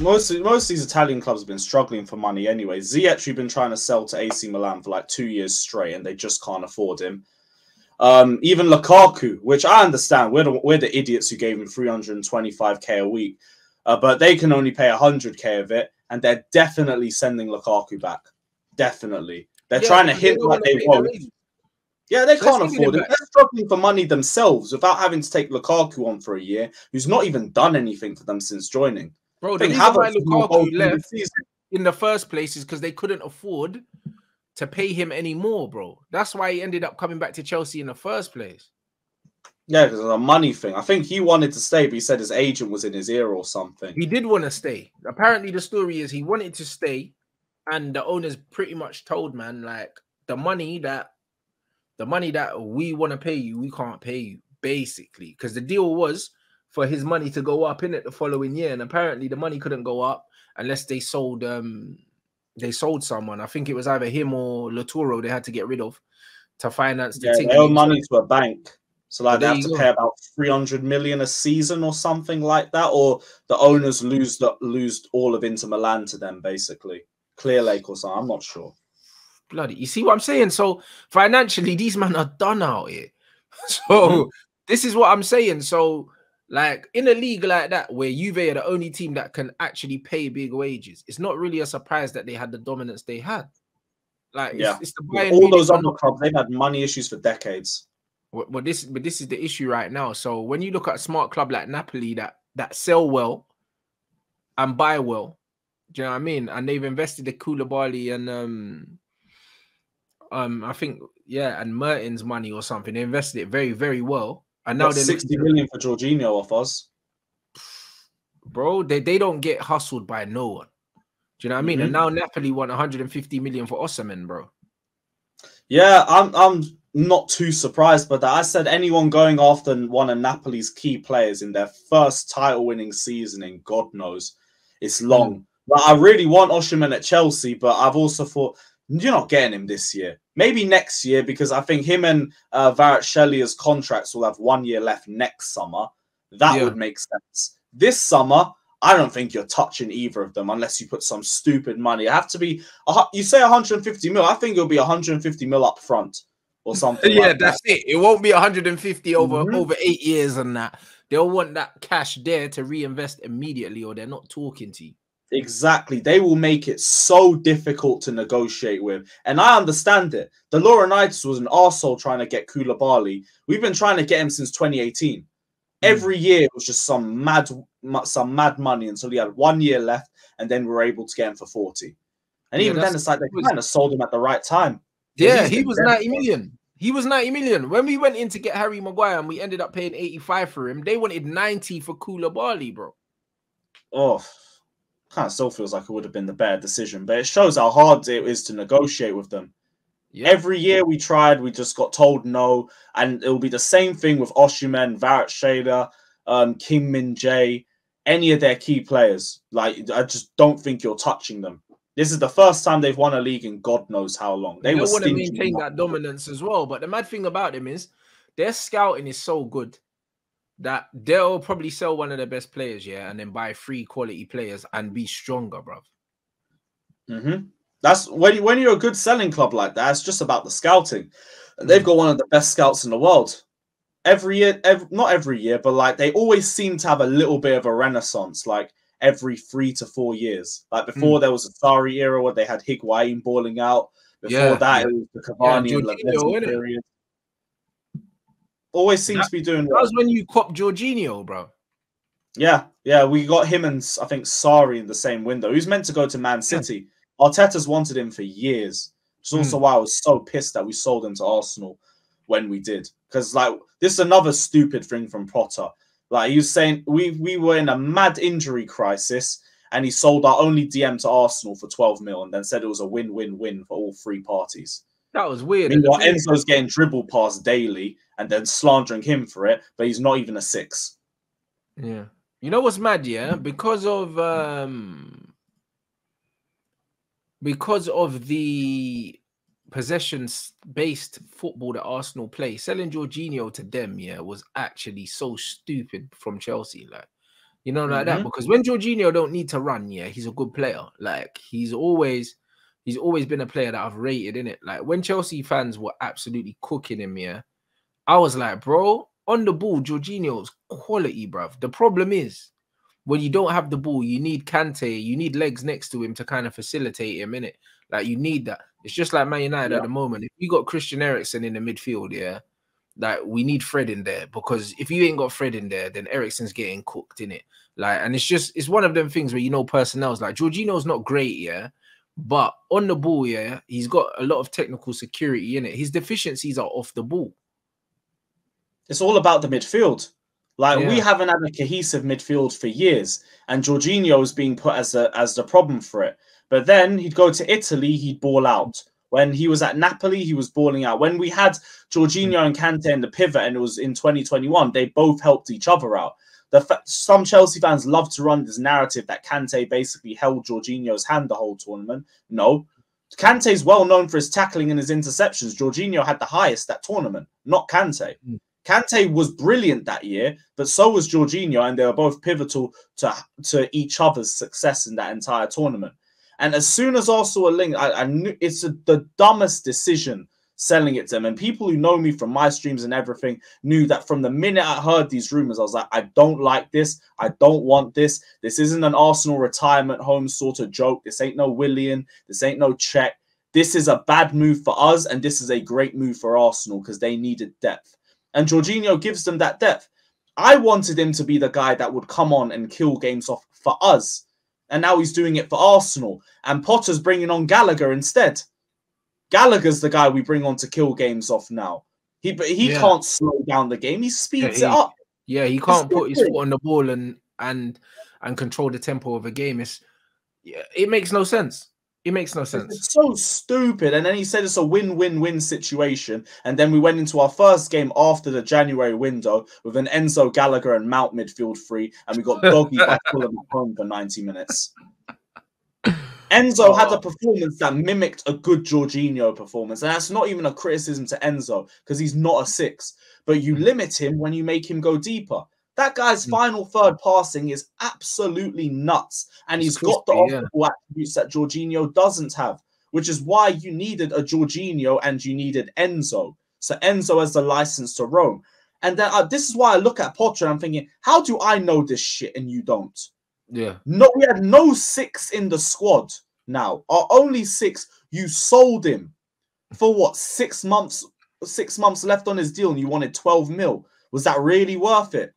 most of these Italian clubs have been struggling for money anyway. Ziyech been trying to sell to AC Milan for like 2 years straight, and they just can't afford him. Even Lukaku, which I understand, we're the idiots who gave him 325k a week, but they can only pay 100k of it, and they're definitely sending Lukaku back. Definitely, they're trying to hint like they won't. Yeah, they can't afford it. They're struggling for money themselves without having to take Lukaku on for a year, who's not even done anything for them since joining. Bro, the reason why Lukaku left in the first place is because they couldn't afford to pay him anymore, bro. That's why he ended up coming back to Chelsea in the first place. Yeah, because of a money thing. I think he wanted to stay, but he said his agent was in his ear or something. He did want to stay. Apparently, the story is he wanted to stay, and the owners pretty much told, man, like, the money that we want to pay you, we can't pay you, basically. Because the deal was for his money to go up in it the following year, and apparently the money couldn't go up unless they sold someone. I think it was either him or Laturo they had to get rid of to finance the thing. They owe money to a bank. So like they have to pay about 300 million a season or something like that, or the owners lose all of Inter Milan to them, basically. Clear Lake or something. I'm not sure. Bloody, you see what I'm saying? So financially, these men are done out here. So this is what I'm saying. So like in a league like that, where Juve are the only team that can actually pay big wages, it's not really a surprise that they had the dominance they had. Like it's the all those other clubs, they've had money issues for decades. But this is the issue right now. So when you look at a smart club like Napoli that sell well and buy well, do you know what I mean? And they've invested the Koulibaly and I think and Mertens money or something. They invested it very, very well. And now they're 60 million for Jorginho off us. Bro, they don't get hustled by no one. Do you know what I mean? And now Napoli want 150 million for Osimhen, bro. Yeah, I'm not too surprised by that. I said anyone going after one of Napoli's key players in their first title-winning season in God knows, it's long. But I really want Osimhen at Chelsea, but I've also thought you're not getting him this year. Maybe next year, because I think him and Kvaratskhelia contracts will have 1 year left next summer. That would make sense. This summer, I don't think you're touching either of them unless you put some stupid money. It have to be, you say 150 mil, I think it'll be 150 mil up front or something. Yeah, like that's it. It won't be 150 over 8 years and that. They'll want that cash there to reinvest immediately, or they're not talking to you. Exactly. They will make it so difficult to negotiate with. And I understand it. The Laurinaitis was an arsehole trying to get Koulibaly. We've been trying to get him since 2018. Every year it was just some mad money until he had 1 year left, and then we were able to get him for 40. And even then, it's like they kind of sold him at the right time. Yeah, he was 90 million. He was 90 million. When we went in to get Harry Maguire and we ended up paying 85 for him, they wanted 90 for Koulibaly, bro. Oh, kind of still feels like it would have been the better decision, but it shows how hard it is to negotiate with them. Yeah. Every year we tried, we just got told no, and it will be the same thing with Osimhen, Kvaratskhelia, Kim Min-jae, any of their key players. Like, I just don't think you're touching them. This is the first time they've won a league in God knows how long. They want to maintain that dominance as well. But the mad thing about them is their scouting is so good that they'll probably sell one of their best players, and then buy 3 quality players and be stronger, bro. That's when you're a good selling club like that, it's just about the scouting. They've got one of the best scouts in the world. Every year, not every year, but like they always seem to have a little bit of a renaissance, like every 3 to 4 years. Like before there was a Sarri era where they had Higuain balling out. Before that, it was the Cavani and Lavezzi period. Always seems to be doing well. That was when you copped Jorginho, bro. Yeah, we got him and I think Sarri in the same window. He's meant to go to Man City. Arteta's wanted him for years. Which is also why I was so pissed that we sold him to Arsenal when we did. Because like this is another stupid thing from Potter. Like he was saying we were in a mad injury crisis and he sold our only DM to Arsenal for 12 mil and then said it was a win-win-win for all 3 parties. That was weird. Meanwhile, Enzo's getting dribble past daily and then slandering him for it, but he's not even a 6. Yeah. You know what's mad, Because of the possessions-based football that Arsenal play, selling Jorginho to them, was actually so stupid from Chelsea. Like You know, like that. Because when Jorginho don't need to run, yeah, he's a good player. Like he's always been a player that I've rated, in it. Like when Chelsea fans were absolutely cooking him, yeah, I was like, bro, on the ball, Jorginho's quality, bruv. The problem is when you don't have the ball, you need Kante, you need legs next to him to kind of facilitate him, innit? Like you need that. It's just like Man United at the moment. If you got Christian Eriksen in the midfield, yeah, like we need Fred in there, because if you ain't got Fred in there, then Eriksen's getting cooked, in it. Like, and it's one of them things where, you know, personnel's like Jorginho's not great, yeah, but on the ball, yeah, he's got a lot of technical security in it. His deficiencies are off the ball. It's all about the midfield. Like we haven't had a cohesive midfield for years, and Jorginho is being put as the problem for it. But then he'd go to Italy, he'd ball out. When he was at Napoli, he was balling out. When we had Jorginho and Kante in the pivot, and it was in 2021, they both helped each other out. Some Chelsea fans love to run this narrative that Kante basically held Jorginho's hand the whole tournament. No. Kante is well known for his tackling and his interceptions. Jorginho had the highest that tournament, not Kante. Kante was brilliant that year, but so was Jorginho, and they were both pivotal to each other's success in that entire tournament. And as soon as Arsenal were linked, I knew it's the dumbest decision selling it to them. And people who know me from my streams and everything knew that from the minute I heard these rumors, I was like, I don't like this. I don't want this. This isn't an Arsenal retirement home sort of joke. This ain't no Willian. This ain't no check. This is a bad move for us, and this is a great move for Arsenal because they needed depth. And Jorginho gives them that depth. I wanted him to be the guy that would come on and kill games off for us. And now he's doing it for Arsenal. And Potter's bringing on Gallagher instead. Gallagher's the guy we bring on to kill games off now. He can't slow down the game. He speeds it up. Yeah, he can't put his foot on the ball and control the tempo of a game. It makes no sense. It makes no sense. It's so stupid. And then he said it's a win-win-win situation. And then we went into our first game after the January window with an Enzo, Gallagher, and Mount midfield free. And we got doggy by Fulham at home for 90 minutes. Enzo had a performance that mimicked a good Jorginho performance. And that's not even a criticism to Enzo because he's not a 6. But you limit him when you make him go deeper. That guy's final third passing is absolutely nuts. And he's got the off-the-ball attributes that Jorginho doesn't have, which is why you needed a Jorginho and you needed Enzo. So Enzo has the license to roam. And then this is why I look at Potter and I'm thinking, how do I know this shit and you don't? Yeah. No, we had no 6 in the squad now. Our only 6, you sold him for what, 6 months? 6 months left on his deal and you wanted 12 mil. Was that really worth it?